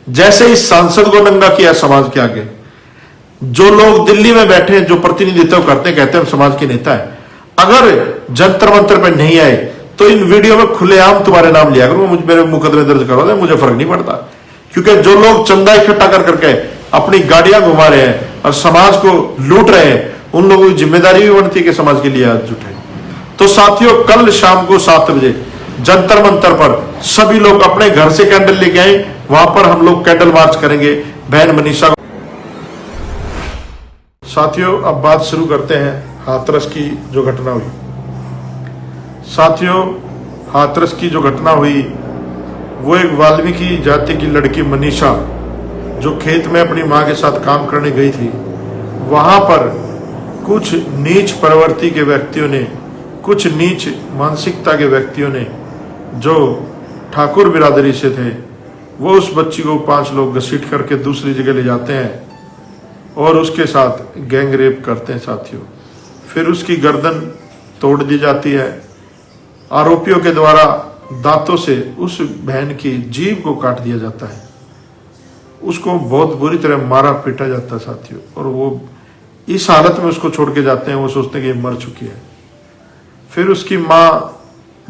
जैसे इस सांसद को नंगा किया समाज के आगे, जो लोग दिल्ली में बैठे हैं, जो प्रतिनिधित्व करते हैं, कहते हैं हम समाज के नेता है, अगर जंतर मंतर पर नहीं आए तो इन वीडियो में खुलेआम तुम्हारे नाम लिया करो, मेरे मुकदमे दर्ज करवा दे, मुझे फर्क नहीं पड़ता। क्योंकि जो लोग चंदा इकट्ठा कर करके अपनी गाड़ियां घुमा रहे हैं और समाज को लूट रहे हैं, उन लोगों की जिम्मेदारी भी बनती है कि समाज के लिए आज जुटे। तो साथियों, कल शाम को 7 बजे जंतर मंतर पर सभी लोग अपने घर से कैंडल लेके आए, वहां पर हम लोग कैंडल मार्च करेंगे बहन मनीषा को। साथियों, अब बात शुरू करते हैं हाथरस की जो घटना हुई। साथियों, हाथरस की जो घटना हुई वो एक वाल्मीकि जाति की लड़की मनीषा जो खेत में अपनी मां के साथ काम करने गई थी, वहां पर कुछ नीच प्रवृत्ति के व्यक्तियों ने, कुछ नीच मानसिकता के व्यक्तियों ने जो ठाकुर बिरादरी से थे, वो उस बच्ची को 5 लोग घसीट करके दूसरी जगह ले जाते हैं और उसके साथ गैंग रेप करते हैं। साथियों, फिर उसकी गर्दन तोड़ दी जाती है, आरोपियों के द्वारा दांतों से उस बहन की जीभ को काट दिया जाता है, उसको बहुत बुरी तरह मारा पीटा जाता है साथियों। और वो इस हालत में उसको छोड़ के जाते हैं, वो सोचते हैं कि मर चुकी है। फिर उसकी माँ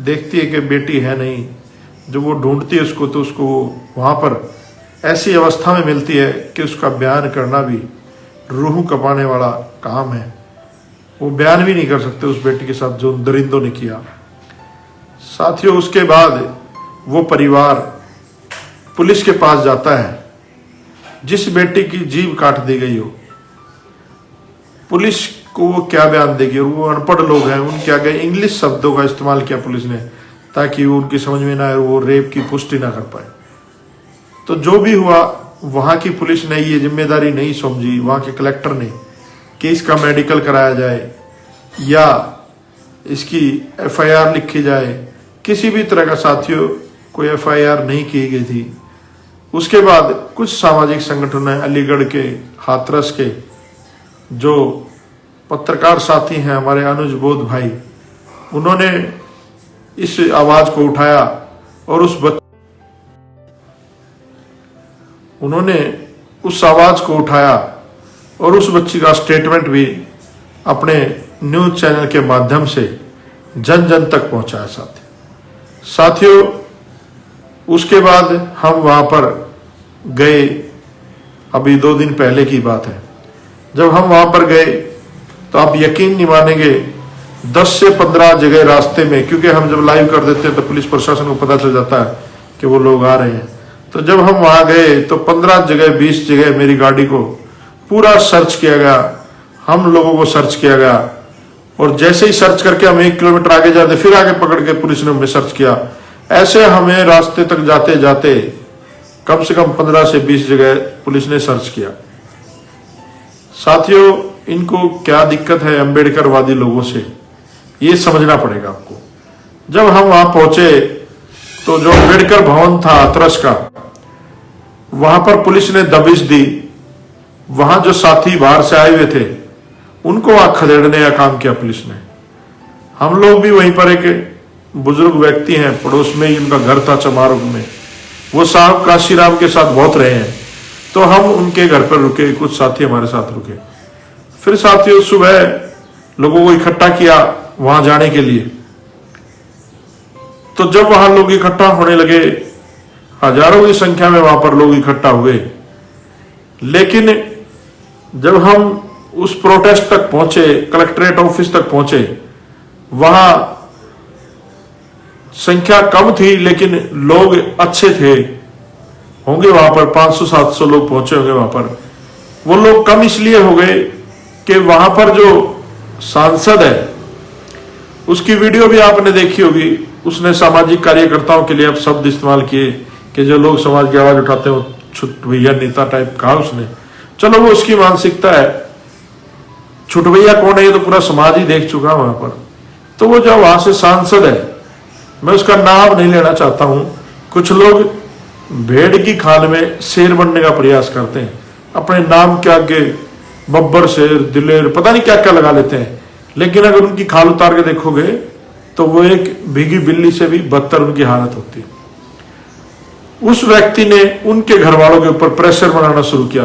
देखती है कि बेटी है नहीं, जब वो ढूंढती है उसको तो उसको वहाँ पर ऐसी अवस्था में मिलती है कि उसका बयान करना भी रूह कपाने वाला काम है। वो बयान भी नहीं कर सकते उस बेटी के साथ जो दरिंदों ने किया। साथियों, उसके बाद वो परिवार पुलिस के पास जाता है, जिस बेटी की जीभ काट दी गई हो, पुलिस को वो क्या बयान देगी। और वो अनपढ़ लोग हैं, उनके आगे इंग्लिश शब्दों का इस्तेमाल किया पुलिस ने ताकि वो उनकी समझ में ना आए, वो रेप की पुष्टि ना कर पाए। तो जो भी हुआ, वहाँ की पुलिस ने ये जिम्मेदारी नहीं समझी, वहाँ के कलेक्टर ने, कि इसका मेडिकल कराया जाए या इसकी FIR लिखी जाए। किसी भी तरह का साथियों कोई FIR नहीं की गई थी। उसके बाद कुछ सामाजिक संगठन हैं, अलीगढ़ के, हाथरस के, जो पत्रकार साथी हैं हमारे अनुज बोध भाई, उन्होंने इस आवाज को उठाया और उन्होंने उस आवाज को उठाया और उस बच्ची का स्टेटमेंट भी अपने न्यूज चैनल के माध्यम से जन जन तक पहुंचाया। साथियों, उसके बाद हम वहां पर गए, अभी 2 दिन पहले की बात है। जब हम वहां पर गए तो आप यकीन नहीं मानेंगे, 10 से 15 जगह रास्ते में, क्योंकि हम जब लाइव कर देते हैं तो पुलिस प्रशासन को पता चल जाता है कि वो लोग आ रहे हैं। तो जब हम वहां गए तो 15 जगह 20 जगह मेरी गाड़ी को पूरा सर्च किया गया, हम लोगों को सर्च किया गया। और जैसे ही सर्च करके हम 1 किलोमीटर आगे जाते, फिर आगे पकड़ के पुलिस ने हमें सर्च किया। ऐसे हमें रास्ते तक जाते जाते कम से कम 15 से 20 जगह पुलिस ने सर्च किया। साथियों, इनको क्या दिक्कत है अम्बेडकरवादी लोगों से, ये समझना पड़ेगा आपको। जब हम वहां पहुंचे तो जो अम्बेडकर भवन था हाथरस का, वहां पर पुलिस ने दबिश दी। वहां जो साथी बाहर से आए हुए थे उनको वहां खदेड़ने का काम किया पुलिस ने। हम लोग भी वहीं पर, एक बुजुर्ग व्यक्ति हैं पड़ोस में ही, उनका घर था चमारुग में, वो साहब काशीराम के साथ बहुत रहे हैं, तो हम उनके घर पर रुके, कुछ साथी हमारे साथ रुके। फिर साथियों, सुबह लोगों को इकट्ठा किया वहां जाने के लिए। तो जब वहां लोग इकट्ठा होने लगे, हजारों की संख्या में वहां पर लोग इकट्ठा हुए, लेकिन जब हम उस प्रोटेस्ट तक पहुंचे, कलेक्ट्रेट ऑफिस तक पहुंचे, वहां संख्या कम थी लेकिन लोग अच्छे थे, होंगे वहां पर 500-700 लोग पहुंचे होंगे वहां पर। वो लोग कम इसलिए हो गए कि वहां पर जो सांसद है उसकी वीडियो भी आपने देखी होगी, उसने सामाजिक कार्यकर्ताओं के लिए अब शब्द इस्तेमाल किए कि जो लोग समाज की आवाज उठाते हैं वो छुट भैया नेता टाइप कहा उसने। चलो, वो उसकी मानसिकता है, छुट भैया कौन है ये तो पूरा समाज ही देख चुका वहां पर। तो वो जो वहां से सांसद है, मैं उसका नाम नहीं लेना चाहता हूं, कुछ लोग भेड़ की खाल में शेर बनने का प्रयास करते हैं, अपने नाम के आगे बब्बर शेर, दिलेर, पता नहीं क्या क्या लगा लेते हैं, लेकिन अगर उनकी खाल उतार के देखोगे तो वो एक भीगी बिल्ली से भी बदतर उनकी हालत होती है। उस व्यक्ति ने उनके घर वालों के ऊपर प्रेशर बनाना शुरू किया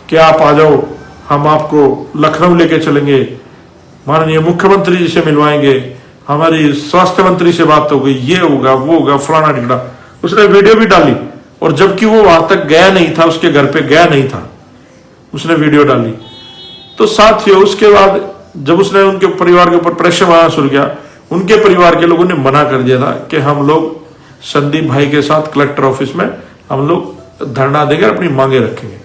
कि आप आ जाओ, हम आपको लखनऊ लेके चलेंगे, माननीय मुख्यमंत्री जी से मिलवाएंगे, हमारी स्वास्थ्य मंत्री से बात हो गई, ये होगा वो होगा, फलाना ढिकड़ा। उसने वीडियो भी डाली, और जबकि वो वहां तक गया नहीं था, उसके घर पे गया नहीं था, उसने वीडियो डाली। तो साथियों, उसके बाद जब उसने उनके परिवार के ऊपर प्रेशर बनाना शुरू किया, उनके परिवार के लोगों ने मना कर दिया था कि हम लोग संदीप भाई के साथ कलेक्टर ऑफिस में हम लोग धरना देंगे, अपनी मांगे रखेंगे।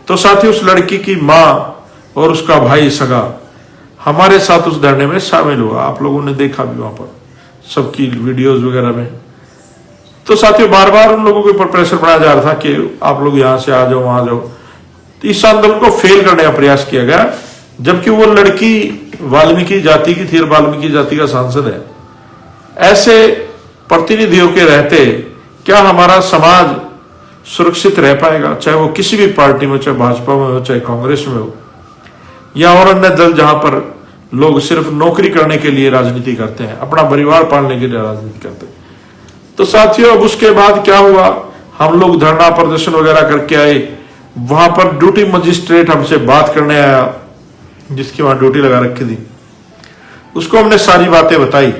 तो साथियों, उस लड़की की माँ और उसका भाई सगा हमारे साथ उस धरने में शामिल हुआ। आप लोगों ने देखा भी वहां पर सबकी वीडियोस वगैरह में। तो साथियों, बार बार उन लोगों के ऊपर प्रेशर बनाया जा रहा था कि आप लोग यहां से आ जाओ, वहां आ जाओ। तो इस आंदोलन को फेल करने का प्रयास किया गया, जबकि वो लड़की वाल्मीकि जाति की थी और वाल्मीकि जाति का सांसद है। ऐसे प्रतिनिधियों के रहते क्या हमारा समाज सुरक्षित रह पाएगा? चाहे वो किसी भी पार्टी में, चाहे भाजपा में हो, चाहे कांग्रेस में हो, या और अन्य दल जहां पर लोग सिर्फ नौकरी करने के लिए राजनीति करते हैं, अपना परिवार पालने के लिए राजनीति करते हैं। तो साथियों, अब उसके बाद क्या हुआ, हम लोग धरना प्रदर्शन वगैरह करके आए। वहां पर ड्यूटी मजिस्ट्रेट हमसे बात करने आया, जिसकी वहां ड्यूटी लगा रखी थी, उसको हमने सारी बातें बताई।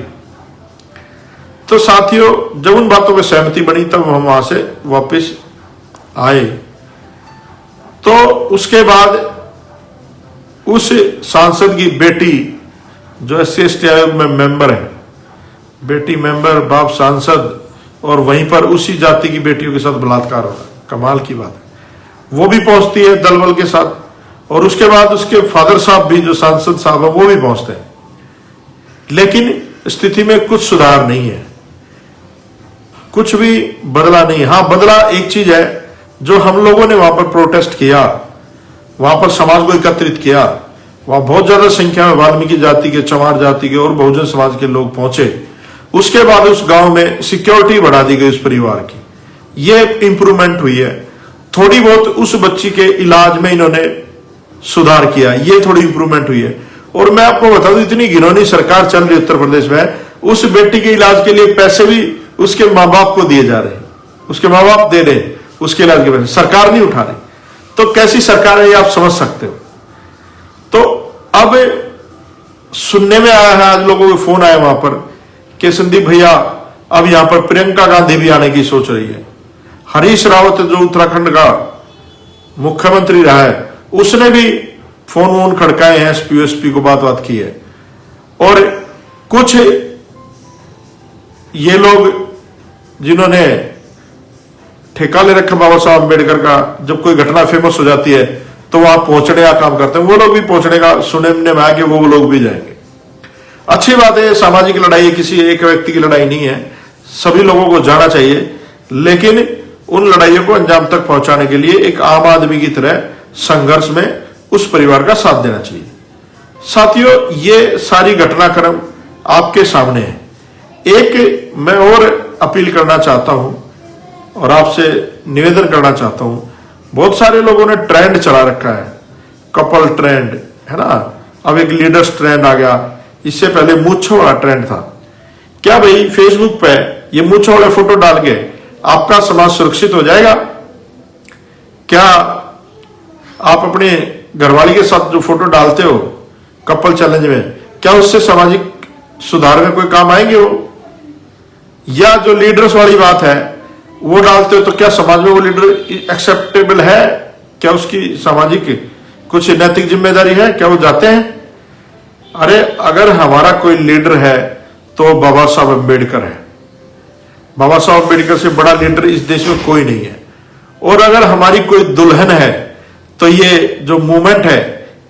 तो साथियों, जब उन बातों में सहमति बनी तब हम वहां से वापस आए। तो उसके बाद उस सांसद की बेटी, जो SC/ST आयोग में मेंबर है, बेटी मेंबर, बाप सांसद, और वहीं पर उसी जाति की बेटियों के साथ बलात्कार हो रहा है। कमाल की बात है। वो भी पहुंचती है दल बल के साथ, और उसके बाद उसके फादर साहब भी, जो सांसद साहब है, वो भी पहुंचते हैं। लेकिन स्थिति में कुछ सुधार नहीं है, कुछ भी बदला नहीं। हाँ, बदला एक चीज है, जो हम लोगों ने वहां पर प्रोटेस्ट किया, वहां पर समाज को एकत्रित किया, वहां बहुत ज्यादा संख्या में वाल्मीकि जाति के, चमार जाति के और बहुजन समाज के लोग पहुंचे। उसके बाद उस गांव में सिक्योरिटी बढ़ा दी गई उस परिवार की, ये इंप्रूवमेंट हुई है। थोड़ी बहुत उस बच्ची के इलाज में इन्होंने सुधार किया, ये थोड़ी इंप्रूवमेंट हुई है। और मैं आपको बता दूं, इतनी घिनौनी सरकार चल रही उत्तर प्रदेश में, उस बेटी के इलाज के लिए पैसे भी उसके माँ बाप को दिए जा रहे हैं, उसके माँ बाप दे रहे उसके इलाज के पैसे, सरकार नहीं उठा रही। तो कैसी सरकार है ये आप समझ सकते हो। तो अब सुनने में आया है, आज लोगों के फोन आए वहां पर कि संदीप भैया, अब यहां पर प्रियंका गांधी भी आने की सोच रही है। हरीश रावत, जो उत्तराखंड का मुख्यमंत्री रहा है, उसने भी फोन वोन खड़काए हैं, SP को बात की है। और कुछ ये लोग जिन्होंने ठेका ले रखा बाबा साहब अम्बेडकर का, जब कोई घटना फेमस हो जाती है तो वहां पहुंचने का काम करते हैं, वो लोग भी पहुंचने का सुनने में आया कि वो लोग भी जाएंगे। अच्छी बात है, सामाजिक लड़ाई है, किसी एक व्यक्ति की लड़ाई नहीं है, सभी लोगों को जाना चाहिए। लेकिन उन लड़ाइयों को अंजाम तक पहुंचाने के लिए एक आम आदमी की तरह संघर्ष में उस परिवार का साथ देना चाहिए। साथियों, ये सारी घटनाक्रम आपके सामने है। एक मैं और अपील करना चाहता हूं और आपसे निवेदन करना चाहता हूं। बहुत सारे लोगों ने ट्रेंड चला रखा है, कपल ट्रेंड है ना, अब एक लीडर्स ट्रेंड आ गया, इससे पहले मूंछों वाला ट्रेंड था। क्या भाई, फेसबुक पे ये मूंछों वाले फोटो डाल के आपका समाज सुरक्षित हो जाएगा? क्या आप अपने घरवाली के साथ जो फोटो डालते हो कपल चैलेंज में, क्या उससे सामाजिक सुधार में कोई काम आएंगे वो? या जो लीडर्स वाली बात है वो डालते हो, तो क्या समाज में वो लीडर एक्सेप्टेबल है? क्या उसकी सामाजिक कुछ नैतिक जिम्मेदारी है? क्या वो जाते हैं? अरे, अगर हमारा कोई लीडर है तो बाबा साहब अम्बेडकर है। बाबा साहब अम्बेडकर से बड़ा लीडर इस देश में कोई नहीं है। और अगर हमारी कोई दुल्हन है तो ये जो मूवमेंट है,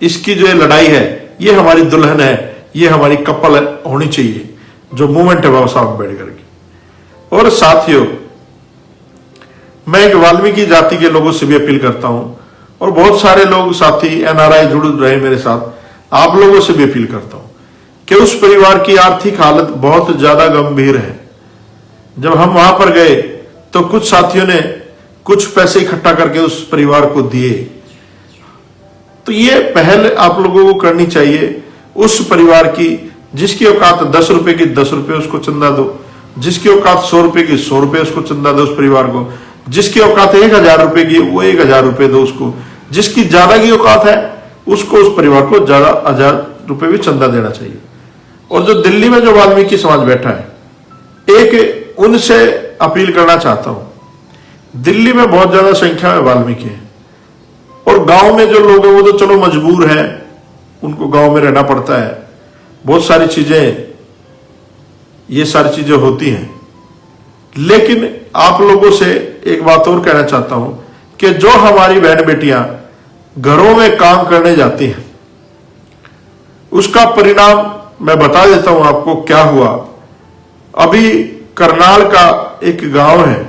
इसकी जो लड़ाई है, ये हमारी दुल्हन है, ये हमारी कपल होनी चाहिए, जो मूवमेंट है बाबा साहब अम्बेडकर की। और साथियों, मैं एक वाल्मीकि जाति के लोगों से भी अपील करता हूं, और बहुत सारे लोग साथी NRI जुड़ रहे मेरे साथ, आप लोगों से भी अपील करता हूं कि उस परिवार की आर्थिक हालत बहुत ज्यादा गंभीर है। जब हम वहां पर गए तो कुछ साथियों ने कुछ पैसे इकट्ठा करके उस परिवार को दिए। तो ये पहल आप लोगों को करनी चाहिए उस परिवार की, जिसकी औकात 10 रुपए की 10 रुपए उसको चंदा दो, जिसकी औकात 100 रुपए की 100 रुपए उसको चंदा दो उस परिवार को। जिसकी औकात 1,000 रुपए की वो 1,000 रुपए दो उसको, जिसकी ज्यादा की औकात है उसको, उस परिवार को ज्यादा 1,000 रुपए भी चंदा देना चाहिए। और जो दिल्ली में जो वाल्मीकि समाज बैठा है, एक उनसे अपील करना चाहता हूं। दिल्ली में बहुत ज्यादा संख्या में वाल्मीकि है, और गांव में जो लोग हैं वो तो चलो मजबूर हैं, उनको गांव में रहना पड़ता है, बहुत सारी चीजें, ये सारी चीजें होती हैं। लेकिन आप लोगों से एक बात और कहना चाहता हूं कि जो हमारी बहन बेटियां घरों में काम करने जाती हैं, उसका परिणाम मैं बता देता हूं आपको क्या हुआ। अभी करनाल का एक गांव है,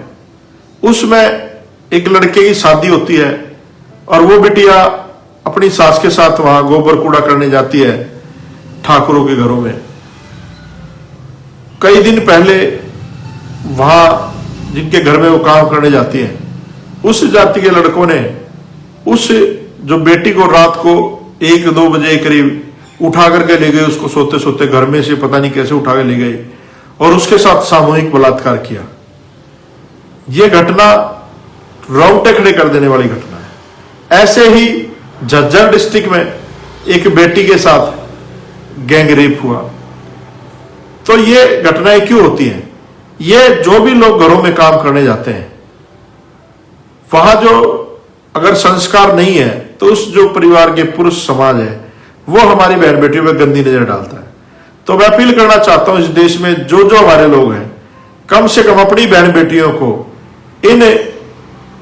उसमें एक लड़के की शादी होती है और वो बिटिया अपनी सास के साथ वहां गोबर कूड़ा करने जाती है ठाकुरों के घरों में। कई दिन पहले वहां जिनके घर में वो काम करने जाती है, उस जाति के लड़कों ने उस जो बेटी को रात को 1-2 बजे करीब उठा करके ले गए, उसको सोते सोते घर में से पता नहीं कैसे उठा के ले गए और उसके साथ सामूहिक बलात्कार किया। यह घटना रोंगटे खड़े कर देने वाली घटना है। ऐसे ही झज्जर डिस्ट्रिक्ट में एक बेटी के साथ गैंग रेप हुआ। तो ये घटनाएं क्यों होती हैं? ये जो भी लोग घरों में काम करने जाते हैं, वहां जो अगर संस्कार नहीं है तो उस जो परिवार के पुरुष समाज है वो हमारी बहन बेटियों में गंदी नजर डालता है। तो मैं अपील करना चाहता हूं, इस देश में जो जो हमारे लोग हैं, कम से कम अपनी बहन बेटियों को, इन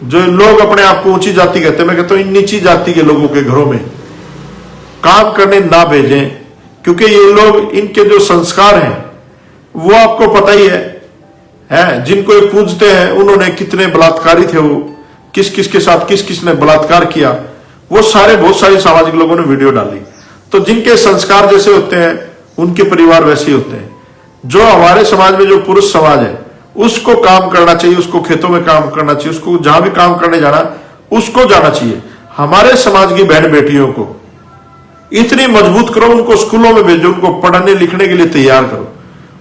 जो लोग अपने आप को ऊंची जाति कहते हैं, मैं कहता हूं इन नीची जाति के लोगों के घरों में काम करने ना भेजें, क्योंकि ये लोग, इनके जो संस्कार हैं वो आपको पता ही है जिनको ये पूजते हैं उन्होंने कितने बलात्कारी थे, वो किस किस के साथ किस किसने बलात्कार किया, वो सारे बहुत सारे सामाजिक लोगों ने वीडियो डाली। तो जिनके संस्कार जैसे होते हैं उनके परिवार वैसे ही होते हैं। जो हमारे समाज में जो पुरुष समाज है उसको काम करना चाहिए, उसको खेतों में काम करना चाहिए, उसको जहां भी काम करने जाना उसको जाना चाहिए। हमारे समाज की बहन बेटियों को इतनी मजबूत करो, उनको स्कूलों में भेजो, उनको पढ़ने लिखने के लिए तैयार करो।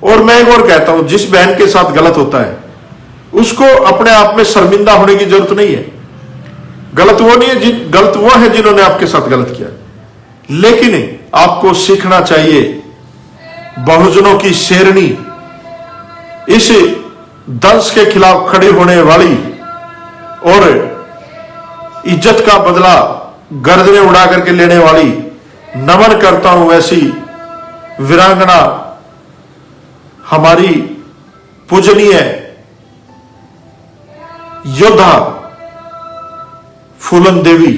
और मैं एक और कहता हूं, जिस बहन के साथ गलत होता है उसको अपने आप में शर्मिंदा होने की जरूरत नहीं है। गलत वो नहीं है, गलत वो है जिन्होंने आपके साथ गलत किया, लेकिन आपको सीखना चाहिए बहुजनों की शेरनी, इस दंश के खिलाफ खड़ी होने वाली और इज्जत का बदला गर्दनें उड़ा करके लेने वाली, नमन करता हूं ऐसी वीरांगना हमारी पूजनीय योद्धा फूलन देवी।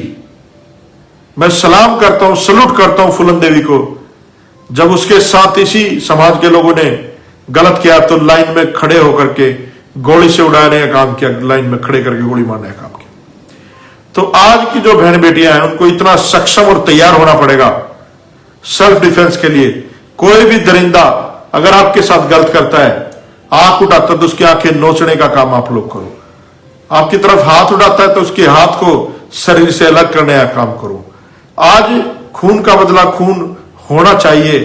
मैं सलाम करता हूं, सलूट करता हूं फूलन देवी को। जब उसके साथ इसी समाज के लोगों ने गलत किया तो लाइन में खड़े होकर के गोली से उड़ाने का काम किया, लाइन में खड़े करके गोली मारने का काम किया। तो आज की जो बहन बेटियां हैं उनको इतना सक्षम और तैयार होना पड़ेगा सेल्फ डिफेंस के लिए। कोई भी दरिंदा अगर आपके साथ गलत करता है, आंख उठाता है तो उसकी आंखें नोचने का काम आप लोग करो। आपकी तरफ हाथ उठाता है तो उसके हाथ को शरीर से अलग करने का काम करो। आज खून का बदला खून होना चाहिए,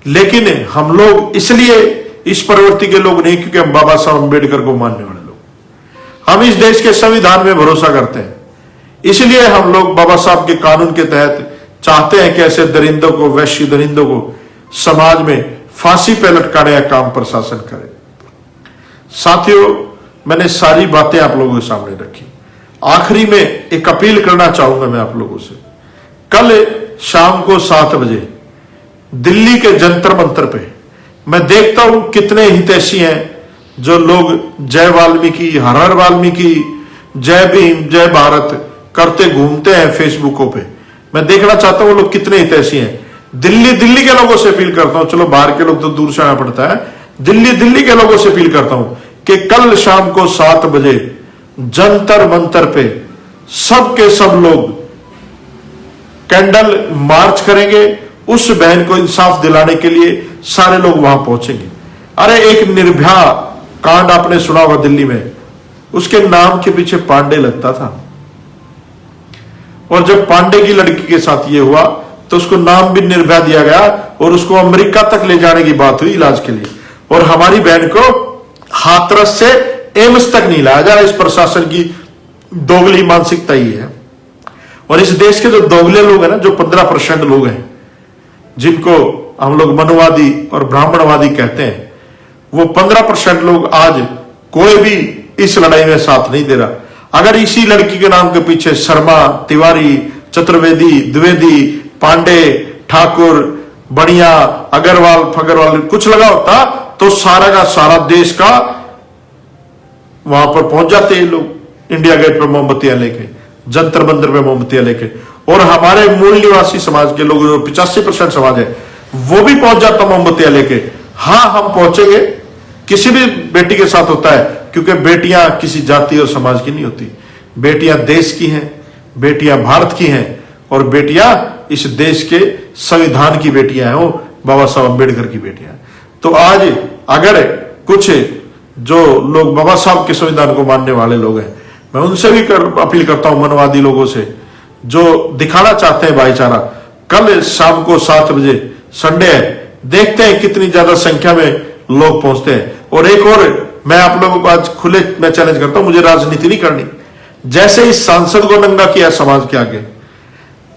लेकिन हम लोग इसलिए इस प्रवृत्ति के लोग नहीं क्योंकि हम बाबा साहब अम्बेडकर को मानने वाले लोग, हम इस देश के संविधान में भरोसा करते हैं, इसलिए हम लोग बाबा साहब के कानून के तहत चाहते हैं कि ऐसे दरिंदों को, वैश्य दरिंदों को समाज में फांसी पे लटकाने का काम प्रशासन करे। साथियों, मैंने सारी बातें आप लोगों के सामने रखी। आखिरी में एक अपील करना चाहूंगा मैं आप लोगों से। कल शाम को 7 बजे दिल्ली के जंतर मंतर पे मैं देखता हूं कितने हितैषी हैं जो लोग जय वाल्मीकि, हर हर वाल्मीकि, जय भीम, जय भारत करते घूमते हैं फेसबुकों पे। मैं देखना चाहता हूं वो लोग कितने हितैषी हैं। दिल्ली के लोगों से अपील करता हूं, चलो बाहर के लोग तो दूर से आना पड़ता है, दिल्ली के लोगों से अपील करता हूं कि कल शाम को 7 बजे जंतर मंतर पे सब के सब लोग कैंडल मार्च करेंगे। उस बहन को इंसाफ दिलाने के लिए सारे लोग वहां पहुंचेंगे। अरे एक निर्भया कांड आपने सुना होगा दिल्ली में, उसके नाम के पीछे पांडे लगता था, और जब पांडे की लड़की के साथ ये हुआ तो उसको नाम भी निर्भया दिया गया और उसको अमेरिका तक ले जाने की बात हुई इलाज के लिए, और हमारी बहन को हाथरस से एम्स तक नहीं लाया जा रहा। इस प्रशासन की दोगली मानसिकता ही है। और इस देश के जो दोगले लोग हैं ना, जो 15% लोग हैं जिनको हम लोग मनुवादी और ब्राह्मणवादी कहते हैं, वो 15% लोग आज कोई भी इस लड़ाई में साथ नहीं दे रहा। अगर इसी लड़की के नाम के पीछे शर्मा, तिवारी, चतुर्वेदी, द्विवेदी, पांडे, ठाकुर, बढ़िया, अग्रवाल फगरवाल कुछ लगा होता तो सारा का सारा देश का वहां पर पहुंच जाते हैं लोग, इंडिया गेट पर मोमबत्तियां लेके, जंतर मंतर पे मोमबत्तियां लेके। और हमारे मूल निवासी समाज के लोग जो 85% समाज है वो भी पहुंच जाता मोमबत्तियां लेके। हाँ, हम पहुंचेंगे, किसी भी बेटी के साथ होता है, क्योंकि बेटियां किसी जाति और समाज की नहीं होती। बेटियां देश की हैं, बेटियां भारत की हैं, और बेटियां इस देश के संविधान की बेटियां हैं, वो बाबा साहब अम्बेडकर की बेटियां। तो आज अगर कुछ जो लोग बाबा साहब के संविधान को मानने वाले लोग हैं, मैं उनसे भी अपील करता हूं, मनवादी लोगों से जो दिखाना चाहते हैं भाईचारा, कल शाम को 7 बजे संडे है, देखते हैं कितनी ज्यादा संख्या में लोग पहुंचते हैं। और एक और मैं आप लोगों को आज खुले मैं चैलेंज करता हूं, मुझे राजनीति नहीं करनी। जैसे इस सांसद को नंगा किया समाज के आगे,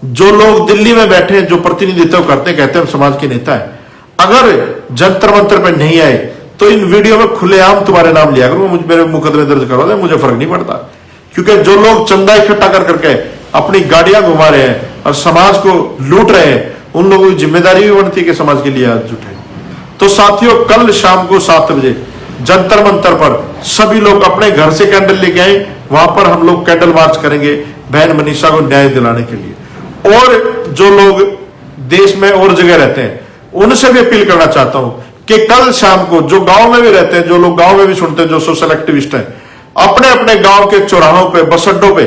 जो लोग दिल्ली में बैठे जो प्रतिनिधित्व करते कहते हैं समाज के नेता है, अगर जंतर मंतर पर नहीं आए तो इन वीडियो में खुलेआम तुम्हारे नाम लिया करो, मुझे मेरे मुकदमे दर्ज करवा दे, मुझे फर्क नहीं पड़ता। क्योंकि जो लोग चंदा इकट्ठा कर करके अपनी गाड़ियां घुमा रहे हैं और समाज को लूट रहे हैं, उन लोगों की जिम्मेदारी भी बनती है कि समाज के लिए आज जुटे। तो साथियों, कल शाम को 7 बजे जंतर मंतर पर सभी लोग अपने घर से कैंडल लेके आए, वहां पर हम लोग कैंडल मार्च करेंगे बहन मनीषा को न्याय दिलाने के लिए। और जो लोग देश में और जगह रहते हैं उनसे भी अपील करना चाहता हूं कि कल शाम को जो गांव में भी रहते हैं, जो लोग गांव में भी सुनते हैं, जो सोशल एक्टिविस्ट हैं, अपने अपने गांव के चौराहों पे, बस अड्डों पे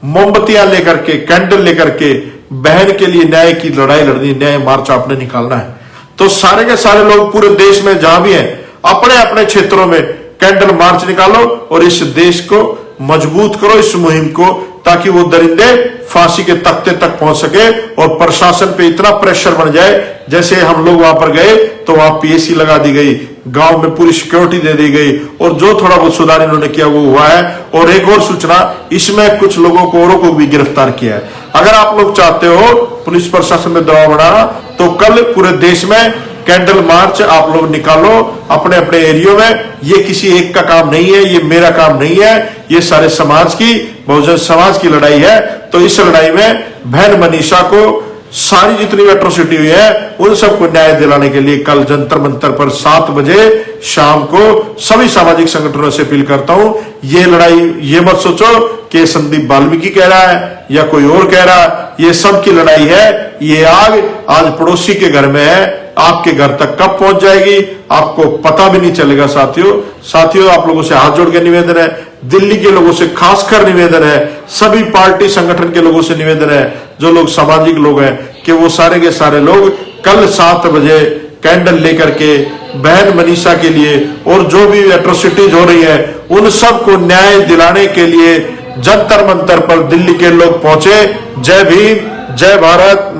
मोमबत्तियां लेकर के, कैंडल लेकर के बहन के लिए न्याय की लड़ाई लड़नी, न्याय मार्च आपने निकालना है। तो सारे के सारे लोग पूरे देश में जहां भी हैं, अपने अपने क्षेत्रों में कैंडल मार्च निकालो और इस देश को मजबूत करो, इस मुहिम को, ताकि वो दरिंदे फांसी के तख्ते तक पहुंच सके और प्रशासन पे इतना प्रेशर बन जाए। जैसे हम लोग वहां पर गए तो वहां पीएसी लगा दी गई, गांव में पूरी सिक्योरिटी दे दी गई, और जो थोड़ा बहुत सुधार इन्होंने किया वो हुआ है। और एक और सूचना, इसमें कुछ लोगों को औरों को भी गिरफ्तार किया है। अगर आप लोग चाहते हो पुलिस प्रशासन में दबाव बनाना, तो कल पूरे देश में कैंडल मार्च आप लोग निकालो अपने अपने एरियो में। ये किसी एक का काम नहीं है, ये मेरा काम नहीं है, ये सारे समाज की, बहुजन समाज की लड़ाई है। तो इस लड़ाई में बहन मनीषा को सारी जितनी भी एट्रोसिटी हुई है उन सबको न्याय दिलाने के लिए कल जंतर मंतर पर 7 बजे शाम को सभी सामाजिक संगठनों से अपील करता हूं। ये लड़ाई, ये मत सोचो कि संदीप वाल्मीकि कह रहा है या कोई और कह रहा है, ये सब की लड़ाई है। ये आग आज पड़ोसी के घर में है, आपके घर तक कब पहुंच जाएगी आपको पता भी नहीं चलेगा। साथियों, आप लोगों से हाथ जोड़ के निवेदन है, दिल्ली के लोगों से खासकर निवेदन है, सभी पार्टी संगठन के लोगों से निवेदन है, जो लोग सामाजिक लोग हैं, कि वो सारे के सारे लोग कल 7 बजे कैंडल लेकर के बहन मनीषा के लिए और जो भी एट्रोसिटीज हो रही है उन सब को न्याय दिलाने के लिए जंतर मंतर पर दिल्ली के लोग पहुंचे। जय भीम, जय भारत।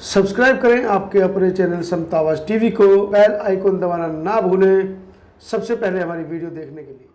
सब्सक्राइब करें आपके अपने चैनल समता आवाज टीवी को, बेल आइकन दबाना ना भूलें सबसे पहले हमारी वीडियो देखने के लिए।